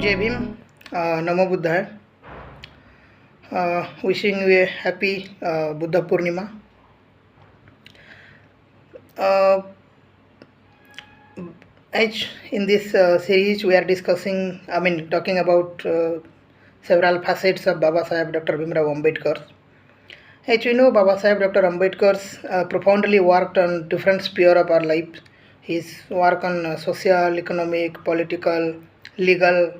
Jai Bhim, NaMo बुद्धाय. Wishing you a happy Buddha Purnima. As in this series, we are talking about several facets of Baba Saheb Dr. Bhimrao Ambedkar. As you know, Baba Saheb Dr. Ambedkar profoundly worked on different spheres of our life. His work on social, economic, political, legal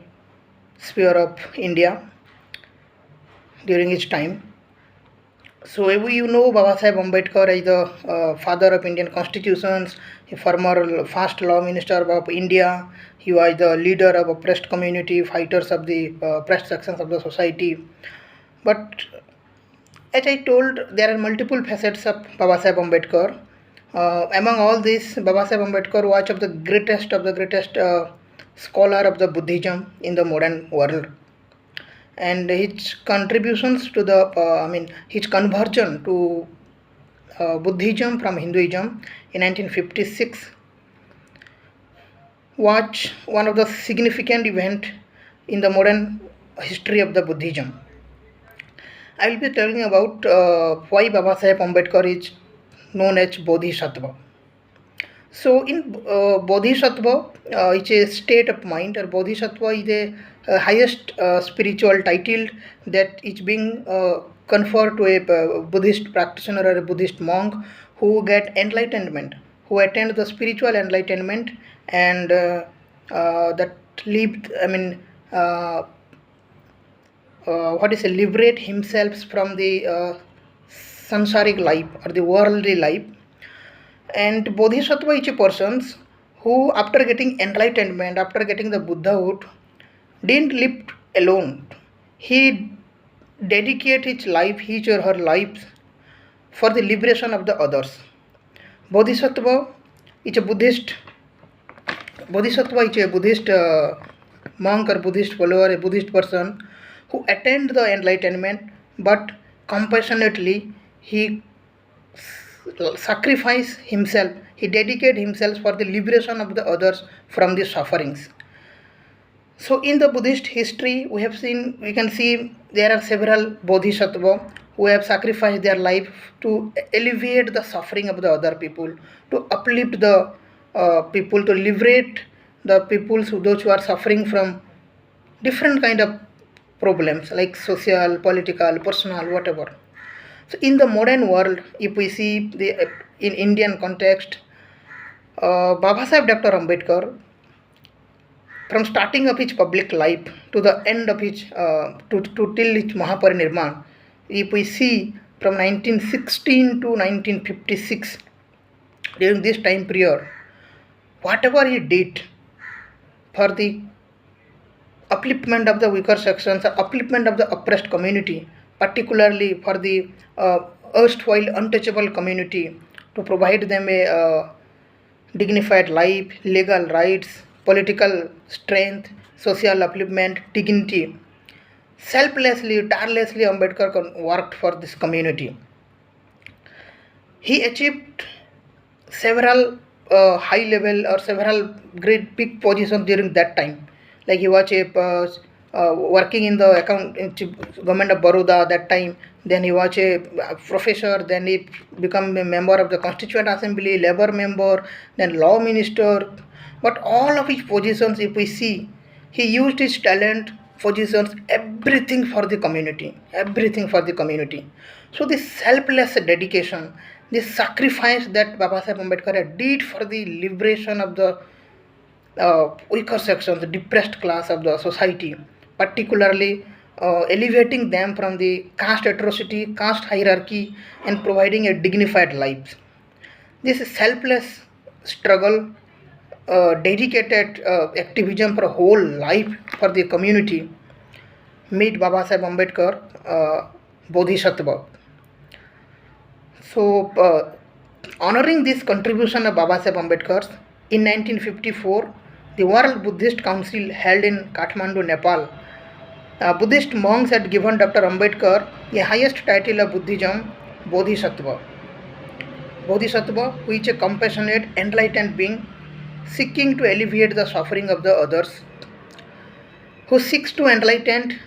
sphere of India during his time. So you know Baba Saheb Ambedkar is the father of Indian constitutions, a former first law minister of India. He was the leader of oppressed community, fighters of the oppressed sections of the society. But as I told, there are multiple facets of Baba Saheb Ambedkar. Among all these, Baba Saheb Ambedkar was of the greatest scholar of the Buddhism in the modern world. And his contributions to his conversion to Buddhism from Hinduism in 1956 was one of the significant events in the modern history of the Buddhism. I will be telling about why Baba Saheb Ambedkar is known as Bodhisattva. So in Bodhisattva, it's a state of mind, or Bodhisattva is the highest spiritual title that is being conferred to a Buddhist practitioner or a Buddhist monk who get enlightenment, who attend the spiritual enlightenment and that lived, liberate himself from the samsaric life or the worldly life. And Bodhisattva is a person who, after getting enlightenment, after getting the Buddhahood, didn't live alone. He dedicated his life, his or her life, for the liberation of the others. Bodhisattva is a Buddhist. Bodhisattva is a Buddhist monk or Buddhist follower, a Buddhist person who attained the enlightenment, but compassionately he sacrifice himself, he dedicated himself for the liberation of the others from the sufferings. So in the Buddhist history, we can see there are several bodhisattva who have sacrificed their life to alleviate the suffering of the other people, to uplift the people, to liberate the people, those who are suffering from different kind of problems like social, political, personal, whatever. So in the modern world, if we see in Indian context, Baba Saheb Dr. Ambedkar, from starting of his public life to the end of his till his Mahaparinirman, if we see from 1916 to 1956, during this time period, whatever he did for the upliftment of the weaker sections, upliftment of the oppressed community, particularly for the erstwhile untouchable community, to provide them a dignified life, legal rights, political strength, social upliftment, dignity. Selflessly, tirelessly, Ambedkar worked for this community. He achieved several high level or several great big positions during that time. Like he was working in the government of Baroda that time. Then he was a professor. Then he became a member of the Constituent Assembly, labor member, then law minister. But all of his positions, if we see, he used his talent, positions, everything for the community. Everything for the community. So this selfless dedication, this sacrifice that Baba Saheb Ambedkar did for the liberation of the weaker sections, the depressed class of the society, particularly elevating them from the caste atrocity, caste hierarchy, and providing a dignified life. This selfless struggle, dedicated activism for a whole life for the community, made Baba Saheb Ambedkar Bodhisattva. So, honoring this contribution of Baba Saheb Ambedkar, in 1954, the World Buddhist Council held in Kathmandu, Nepal, Buddhist monks had given Dr. Ambedkar the highest title of Buddhism, Bodhisattva. Bodhisattva, who is a compassionate, enlightened being seeking to alleviate the suffering of the others, who seeks to enlighten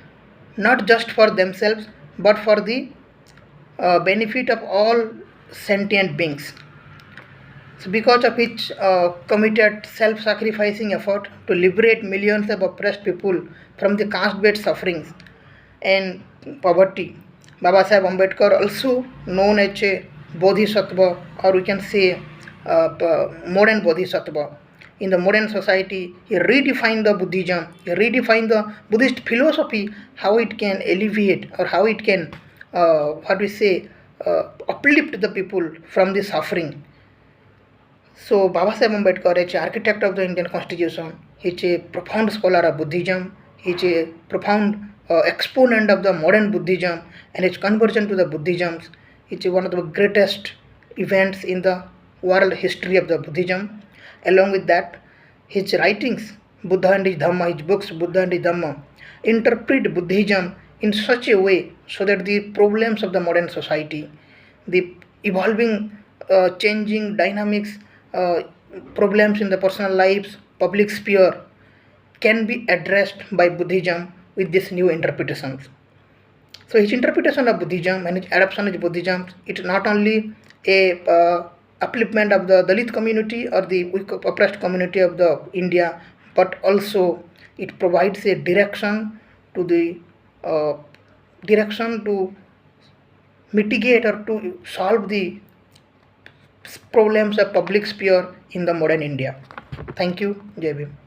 not just for themselves but for the benefit of all sentient beings. So because of its committed self-sacrificing effort to liberate millions of oppressed people from the caste-based sufferings and poverty, Baba Sahib Ambedkar, also known as a Bodhisattva, or we can say modern Bodhisattva. In the modern society, he redefined the Buddhism, he redefined the Buddhist philosophy, how it can alleviate or how it can, what we say, uplift the people from the suffering. So Baba Sahib Ambedkar is architect of the Indian Constitution. He is a profound scholar of Buddhism. He is a profound exponent of the modern Buddhism and its conversion to the Buddhism. It is one of the greatest events in the world history of the Buddhism. Along with that, his writings, Buddha and his Dhamma, his books Buddha and his Dhamma, interpret Buddhism in such a way so that the problems of the modern society, the evolving, changing dynamics, uh, problems in the personal lives, public sphere can be addressed by Buddhism with these new interpretations. So his interpretation of Buddhism and his adoption of Buddhism, it is not only a upliftment of the Dalit community or the weak oppressed community of the India, but also it provides a direction to the uh, direction to mitigate or to solve the problems of public sphere in the modern India. Thank you. Jai Bhim.